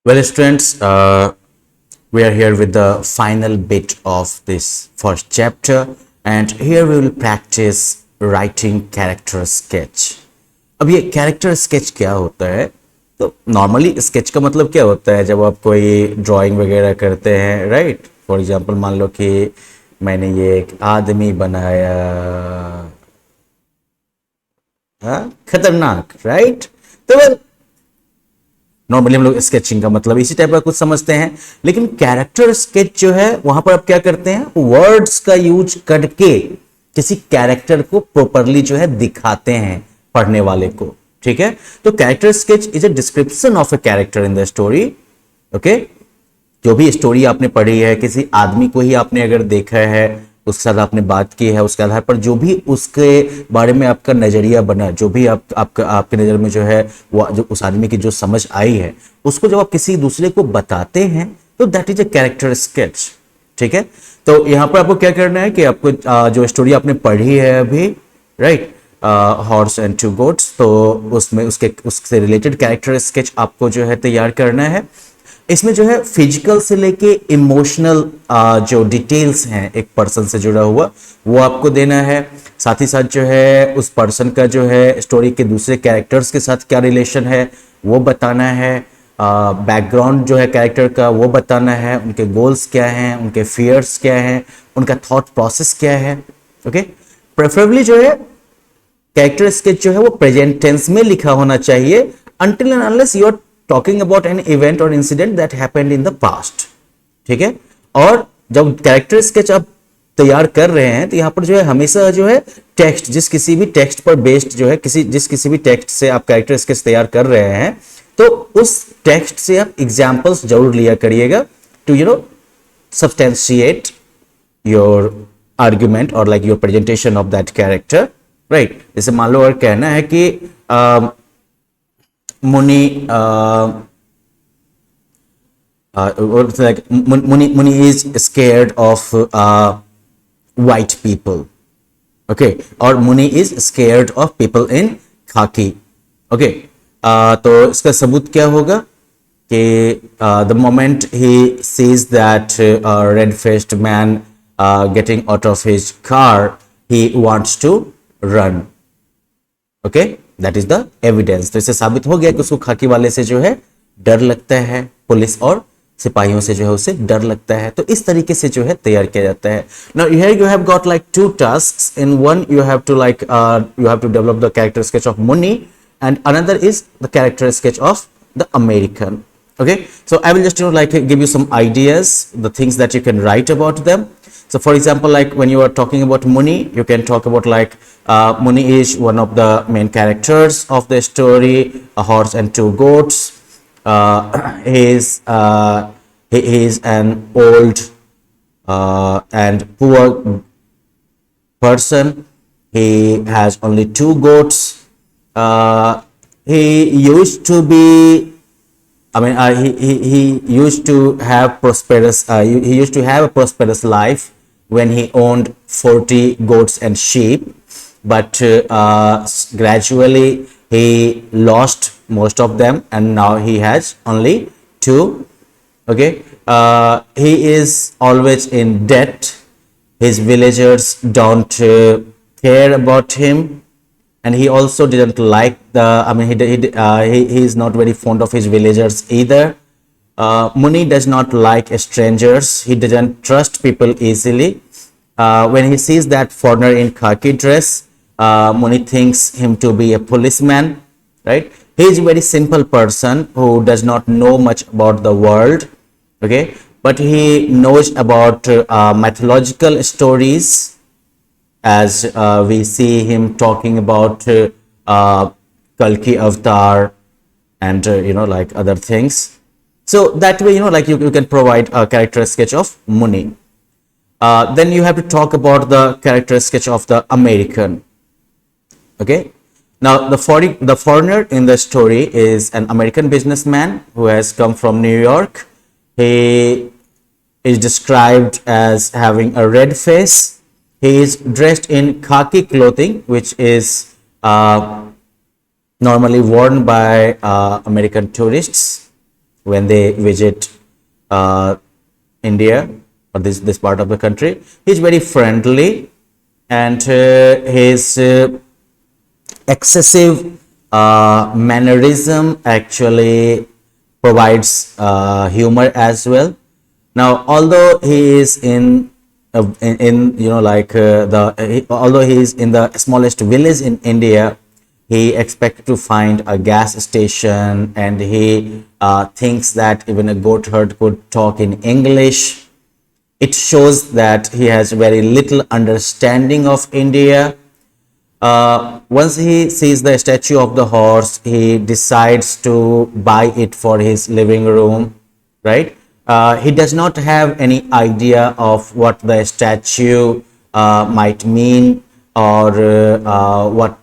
Well, students, we are here with the final bit of this first chapter, and here we will practice writing character sketch. अब ये character sketch क्या होता है? तो normally sketch का मतलब क्या होता है जब आप कोई ड्राइंग वगैरह करते हैं, राइट? फॉर एग्जांपल मान लो कि मैंने ये एक आदमी बनाया, हाँ, खतरनाक, राइट? तो नॉर्मली हम लोग स्केचिंग का मतलब इसी टाइप का कुछ समझते हैं, लेकिन कैरेक्टर स्केच जो है वहां पर आप क्या करते हैं, वर्ड्स का यूज करके किसी कैरेक्टर को प्रॉपरली जो है दिखाते हैं पढ़ने वाले को। ठीक है, तो character sketch is a description of a character in the story. Okay, जो भी स्टोरी आपने पढ़ी है, किसी आदमी को ही आपने अगर देखा है, उसके साथ आपने बात की है, उसके आधार पर जो भी उसके बारे में आपका नजरिया बना, जो भी आपके नजर में जो है वो जो उस आदमी की जो समझ आई है, उसको जब आप किसी दूसरे को बताते हैं तो that is a character sketch. ठीक है, तो यहाँ पर आपको क्या करना है कि आपको जो स्टोरी आपने पढ़ी है अभी, right, horse and to goats, तो उसमें उससे रिलेटेड कैरेक्टर स्केच आपको जो है तैयार करना है। इसमें जो है फिजिकल से लेके इमोशनल जो डिटेल्स हैं एक पर्सन से जुड़ा हुआ वो आपको देना है। साथ ही साथ जो है उस पर्सन का जो है स्टोरी के दूसरे कैरेक्टर्स के साथ क्या रिलेशन है वो बताना है। बैकग्राउंड जो है कैरेक्टर का वो बताना है, उनके गोल्स क्या हैं, उनके फियर्स क्या हैं, उनका थॉट प्रोसेस क्या है। ओके, प्रेफरेबली जो है कैरेक्टर स्केच जो है वो प्रेजेंट टेंस में लिखा होना चाहिए, until and unless you are talking about an event or incident that happened in the past। ठीक है, और जब कैरेक्टर स्केच आप तैयार कर रहे हैं तो यहां पर जो है हमेशा जो है टेक्स्ट, किसी भी टेक्स्ट पर बेस्ड जो है किसी भी टेक्स्ट से आप कैरेक्टर स्केच तैयार कर रहे हैं तो उस टेक्स्ट से आप एग्जांपल्स जरूर लिया करिएगा टू सब्सटेंशिएट योर आर्ग्यूमेंट और like your presentation of that character, right. जैसे मान लो अगर कहना है कि मुनि Muni is scared of white people, okay, or Muni is scared of people in khaki, okay। तो इसका सबूत क्या होगा कि the moment he sees that red-faced man getting out of his car, he wants to run, okay, that is the evidence। तो इससे साबित हो गया कि उसको खाकी वाले से जो है डर लगता है, पुलिस और सिपाहियों से जो है उसे डर लगता है। तो इस तरीके से जो है तैयार किया जाता है। Now here you have got like two tasks in one, you have to develop the character sketch of Muni and another is the character sketch of the American। Okay, so I will just give you some ideas, the things that you can write about them। So for example, like when you are talking about Muni, you can talk about like Muni is one of the main characters of the story, a horse and two goats। He is an old and poor person. He has only two goats। He used to be, he used to have he used to have a prosperous life when he owned 40 goats and sheep, but gradually he lost most of them and now he has only two। Okay, he is always in debt, his villagers don't care about him, and he also didn't like he is not very fond of his villagers either। Muni does not like strangers, he doesn't trust people easily। When he sees that foreigner in khaki dress, Muni thinks him to be a policeman, right? He is a very simple person who does not know much about the world, okay, but he knows about mythological stories, as we see him talking about Kalki Avatar and like other things। So that way you can provide a character sketch of Muni। Then you have to talk about the character sketch of the American। Okay, now the foreigner in the story is an American businessman who has come from New York। He is described as having a red face। He is dressed in khaki clothing, which is normally worn by American tourists। when they visit India or this part of the country. He's very friendly, and his excessive mannerism actually provides humor as well. Now, although he is in although he is in the smallest village in India, he expects to find a gas station, and he thinks that even a goat herd could talk in English. It shows that he has very little understanding of India. Once he sees the statue of the horse, he decides to buy it for his living room, right? He does not have any idea of what the statue might mean, or what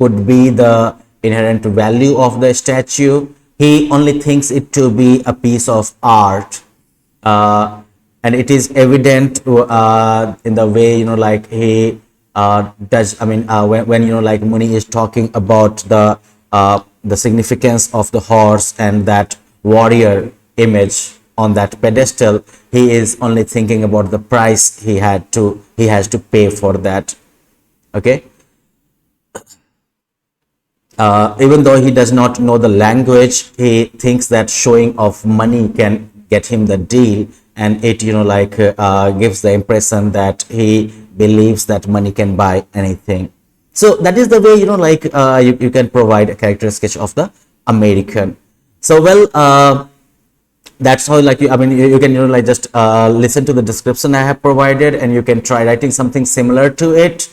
could be the inherent value of the statue. He only thinks it to be a piece of art. And it is evident in the way, like he does. I mean, when like Muni is talking about the significance of the horse and that warrior image on that pedestal, he is only thinking about the price he has to pay for that. Okay. Even though he does not know the language, he thinks that showing of money can get him the deal, and it gives the impression that he believes that money can buy anything. So that is the way you can provide a character sketch of the American. So that's how you can just listen to the description I have provided, and you can try writing something similar to it.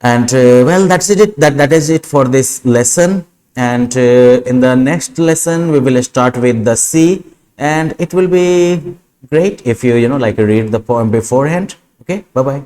And well, that's it. That is it for this lesson. And in the next lesson, we will start with the C, and it will be great if you read the poem beforehand. Okay, bye bye.